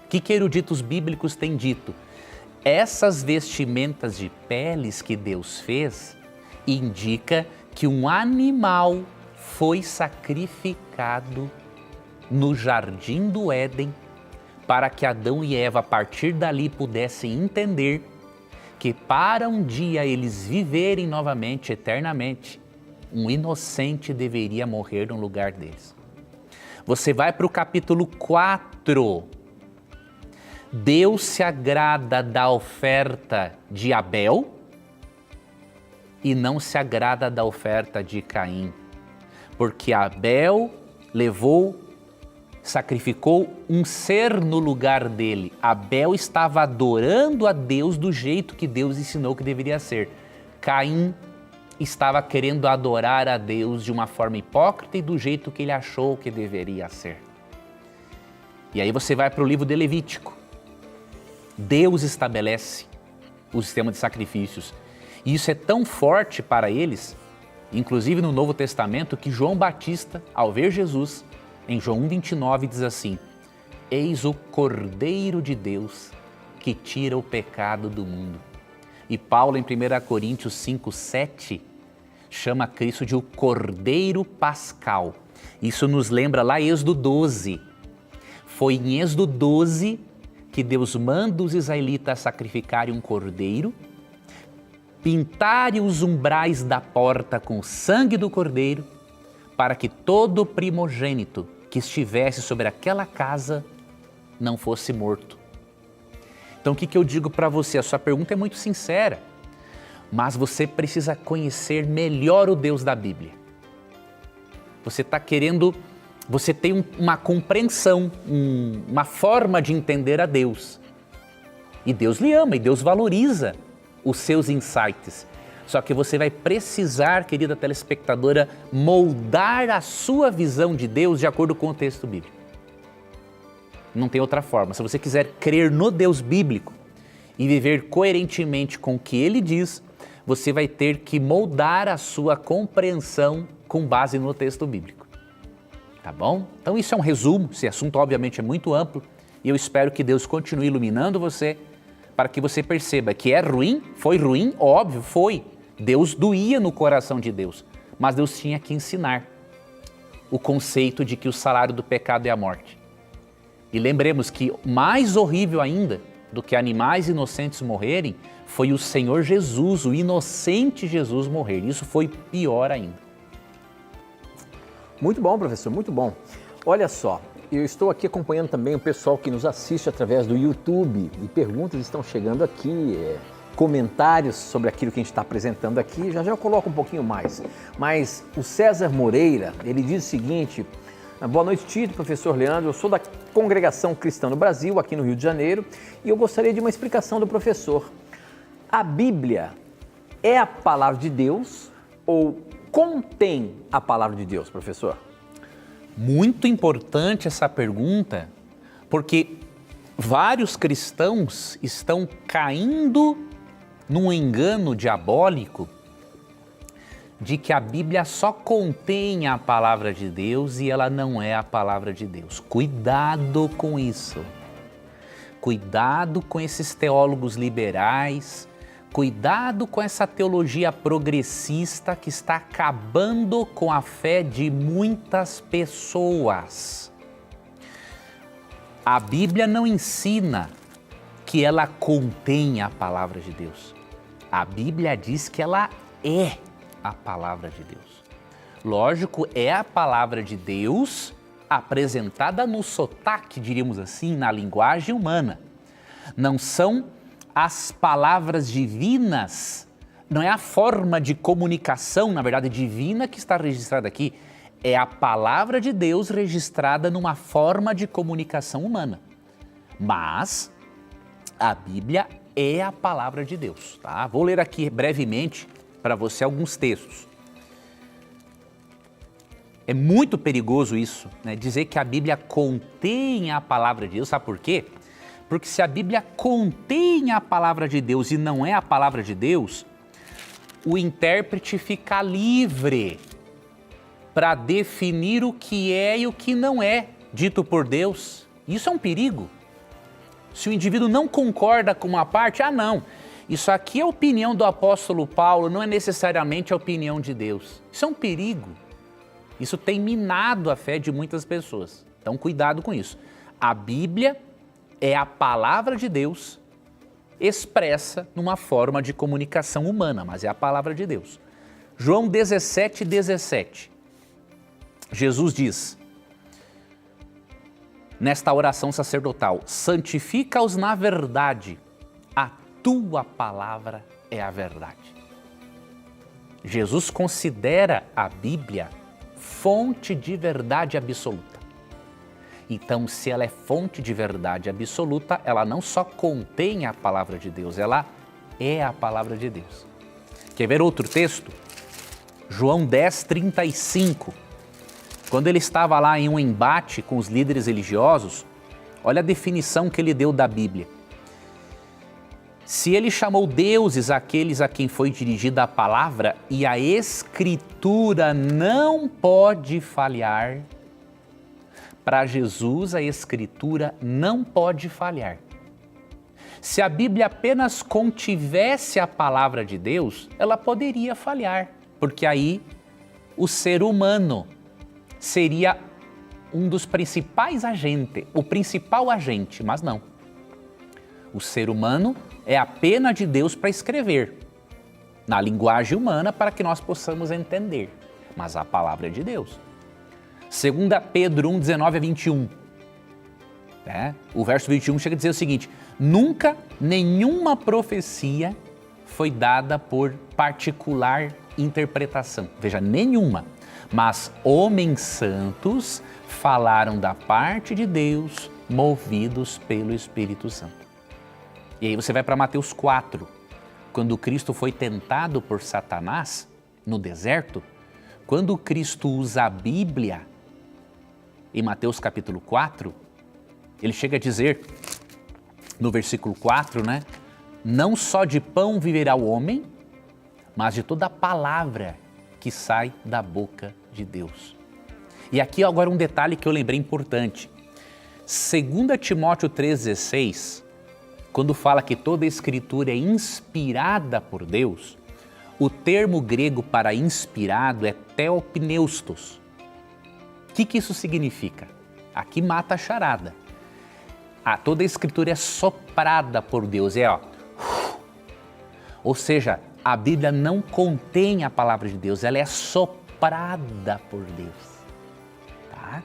O que eruditos bíblicos têm dito? Essas vestimentas de peles que Deus fez indica que um animal foi sacrificado no Jardim do Éden para que Adão e Eva, a partir dali, pudessem entender que para um dia eles viverem novamente, eternamente, um inocente deveria morrer no lugar deles. Você vai para o capítulo 4. Deus se agrada da oferta de Abel e não se agrada da oferta de Caim, porque Abel sacrificou um ser no lugar dele. Abel estava adorando a Deus do jeito que Deus ensinou que deveria ser. Caim estava querendo adorar a Deus de uma forma hipócrita e do jeito que ele achou que deveria ser. E aí você vai para o livro de Levítico. Deus estabelece o sistema de sacrifícios. E isso é tão forte para eles, inclusive no Novo Testamento, que João Batista, ao ver Jesus, Em João 1,29 diz assim: eis o Cordeiro de Deus que tira o pecado do mundo. E Paulo, em 1 Coríntios 5,7, chama Cristo de o Cordeiro Pascal. Isso nos lembra lá Êxodo 12. Foi em Êxodo 12 que Deus manda os israelitas sacrificarem um cordeiro, pintarem os umbrais da porta com o sangue do cordeiro, para que todo primogênito que estivesse sobre aquela casa não fosse morto. Então o que eu digo para você? A sua pergunta é muito sincera, mas você precisa conhecer melhor o Deus da Bíblia. Você está querendo, você tem uma compreensão, uma forma de entender a Deus. E Deus lhe ama, e Deus valoriza os seus insights. Só que você vai precisar, querida telespectadora, moldar a sua visão de Deus de acordo com o texto bíblico. Não tem outra forma. Se você quiser crer no Deus bíblico e viver coerentemente com o que Ele diz, você vai ter que moldar a sua compreensão com base no texto bíblico. Tá bom? Então isso é um resumo, esse assunto obviamente é muito amplo e eu espero que Deus continue iluminando você para que você perceba que é ruim, foi ruim, óbvio, foi. Deus doía no coração de Deus, mas Deus tinha que ensinar o conceito de que o salário do pecado é a morte. E lembremos que mais horrível ainda do que animais inocentes morrerem foi o Senhor Jesus, o inocente Jesus morrer. Isso foi pior ainda. Muito bom, professor, muito bom. Olha só, eu estou aqui acompanhando também o pessoal que nos assiste através do YouTube e perguntas estão chegando aqui, comentários sobre aquilo que a gente está apresentando aqui. Já eu coloco um pouquinho mais. Mas o César Moreira, ele diz o seguinte: boa noite, Tito, professor Leandro, eu sou da Congregação Cristã no Brasil, aqui no Rio de Janeiro, e eu gostaria de uma explicação do professor. A Bíblia é a palavra de Deus ou contém a palavra de Deus, professor? Muito importante essa pergunta, porque vários cristãos estão caindo num engano diabólico de que a Bíblia só contém a palavra de Deus e ela não é a palavra de Deus. Cuidado com isso. Cuidado com esses teólogos liberais. Cuidado com essa teologia progressista que está acabando com a fé de muitas pessoas. A Bíblia não ensina que ela contém a palavra de Deus. A Bíblia diz que ela é a palavra de Deus. Lógico, é a palavra de Deus apresentada no sotaque, diríamos assim, na linguagem humana. Não são as palavras divinas, não é a forma de comunicação, na verdade, divina que está registrada aqui. É a palavra de Deus registrada numa forma de comunicação humana. Mas a Bíblia é a palavra de Deus, tá? Vou ler aqui brevemente para você alguns textos. É muito perigoso isso, né? Dizer que a Bíblia contém a palavra de Deus, sabe por quê? Porque se a Bíblia contém a palavra de Deus e não é a palavra de Deus, o intérprete fica livre para definir o que é e o que não é dito por Deus. Isso é um perigo. Se o indivíduo não concorda com uma parte, não, isso aqui é a opinião do apóstolo Paulo, não é necessariamente a opinião de Deus. Isso é um perigo. Isso tem minado a fé de muitas pessoas. Então, cuidado com isso. A Bíblia é a palavra de Deus expressa numa forma de comunicação humana, mas é a palavra de Deus. João 17:17. Jesus diz, nesta oração sacerdotal, santifica-os na verdade, a tua palavra é a verdade. Jesus considera a Bíblia fonte de verdade absoluta. Então, se ela é fonte de verdade absoluta, ela não só contém a palavra de Deus, ela é a palavra de Deus. Quer ver outro texto? João 10:35. Quando ele estava lá em um embate com os líderes religiosos, olha a definição que ele deu da Bíblia. Se ele chamou deuses aqueles a quem foi dirigida a palavra, e a Escritura não pode falhar, Para Jesus, a Escritura não pode falhar. Se a Bíblia apenas contivesse a palavra de Deus, ela poderia falhar, porque aí o ser humano seria um dos principais agentes, o principal agente, mas não. O ser humano é a pena de Deus para escrever, na linguagem humana, para que nós possamos entender, mas a palavra é de Deus. 2 Pedro 1, 19 a 21. O verso 21 chega a dizer o seguinte: nunca nenhuma profecia foi dada por particular interpretação. Veja, nenhuma. Mas homens santos falaram da parte de Deus, movidos pelo Espírito Santo. E aí você vai para Mateus 4. Quando Cristo foi tentado por Satanás no deserto, quando Cristo usa a Bíblia, em Mateus capítulo 4, ele chega a dizer, no versículo 4, não só de pão viverá o homem, mas de toda a palavra que sai da boca de Deus. E aqui agora um detalhe que eu lembrei importante. 2 Timóteo 3,16, quando fala que toda a Escritura é inspirada por Deus, o termo grego para inspirado é theopneustos. O que isso significa? Aqui mata a charada. Toda a Escritura é soprada por Deus, ou seja, a Bíblia não contém a palavra de Deus, ela é soprada por Deus. Tá?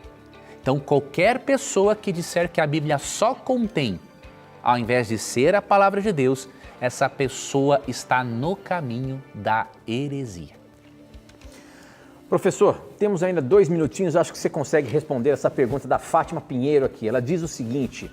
Então, qualquer pessoa que disser que a Bíblia só contém, ao invés de ser a palavra de Deus, essa pessoa está no caminho da heresia. Professor, temos ainda 2 minutinhos, acho que você consegue responder essa pergunta da Fátima Pinheiro aqui. Ela diz o seguinte: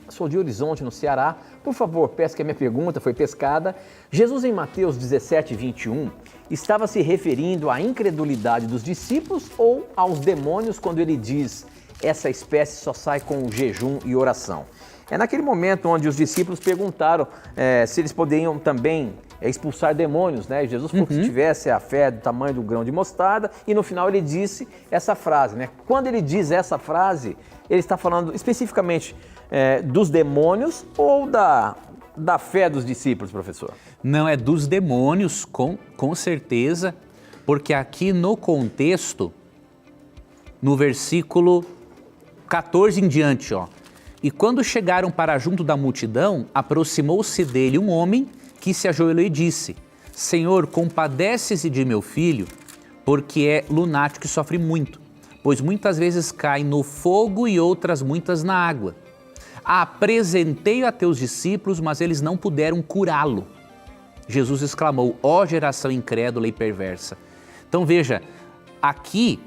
sou de Horizonte, no Ceará, por favor, peço que a minha pergunta foi pescada. Jesus, em Mateus 17, 21, estava se referindo à incredulidade dos discípulos ou aos demônios quando ele diz essa espécie só sai com jejum e oração? É naquele momento onde os discípulos perguntaram se eles poderiam também expulsar demônios, né? Jesus falou que se tivesse a fé do tamanho do grão de mostarda, e no final ele disse essa frase, né? Quando ele diz essa frase, ele está falando especificamente dos demônios ou da fé dos discípulos, professor? Não, é dos demônios, com certeza, porque aqui no contexto, no versículo 14 em diante, e quando chegaram para junto da multidão, aproximou-se dele um homem que se ajoelhou e disse: Senhor, compadece-se de meu filho, porque é lunático e sofre muito, pois muitas vezes cai no fogo e outras muitas na água. Apresentei-o a teus discípulos, mas eles não puderam curá-lo. Jesus exclamou: ó geração incrédula e perversa. Então veja, aqui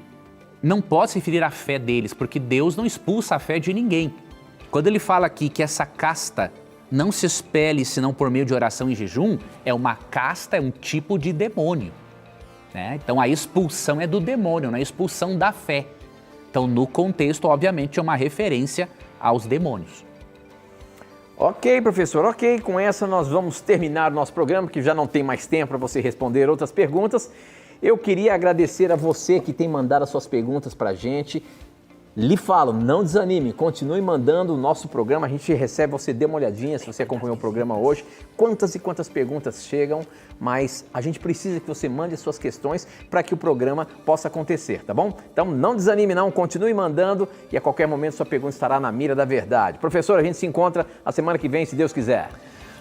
não pode se referir à fé deles, porque Deus não expulsa a fé de ninguém. Quando ele fala aqui que essa casta não se expele senão por meio de oração e jejum, é uma casta, é um tipo de demônio, né? Então a expulsão é do demônio, não é a expulsão da fé. Então no contexto, obviamente, é uma referência aos demônios. Ok, professor, ok. Com essa nós vamos terminar o nosso programa, que já não tem mais tempo para você responder outras perguntas. Eu queria agradecer a você que tem mandado as suas perguntas para a gente. Lhe falo, não desanime, continue mandando o nosso programa, a gente recebe, você dê uma olhadinha se você acompanhou o programa hoje, quantas e quantas perguntas chegam, mas a gente precisa que você mande as suas questões para que o programa possa acontecer, tá bom? Então não desanime não, continue mandando e a qualquer momento sua pergunta estará na mira da verdade. Professor, a gente se encontra a semana que vem, se Deus quiser.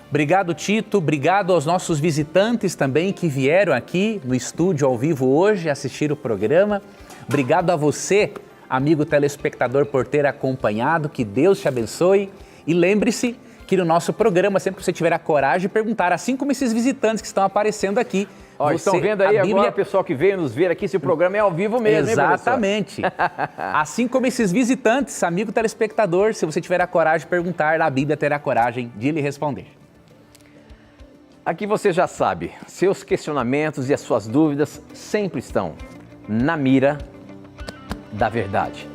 Obrigado, Tito, obrigado aos nossos visitantes também que vieram aqui no estúdio ao vivo hoje assistir o programa. Obrigado a você, amigo telespectador, por ter acompanhado, que Deus te abençoe. E lembre-se que no nosso programa, sempre que você tiver a coragem de perguntar, assim como esses visitantes que estão aparecendo aqui. Estão vendo aí agora o pessoal que veio nos ver aqui, se o programa é ao vivo mesmo, exatamente. Assim como esses visitantes, amigo telespectador, se você tiver a coragem de perguntar, a Bíblia terá coragem de lhe responder. Aqui você já sabe, seus questionamentos e as suas dúvidas sempre estão na mira da verdade.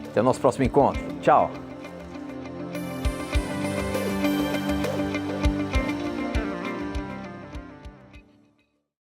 Até o nosso próximo encontro. Tchau!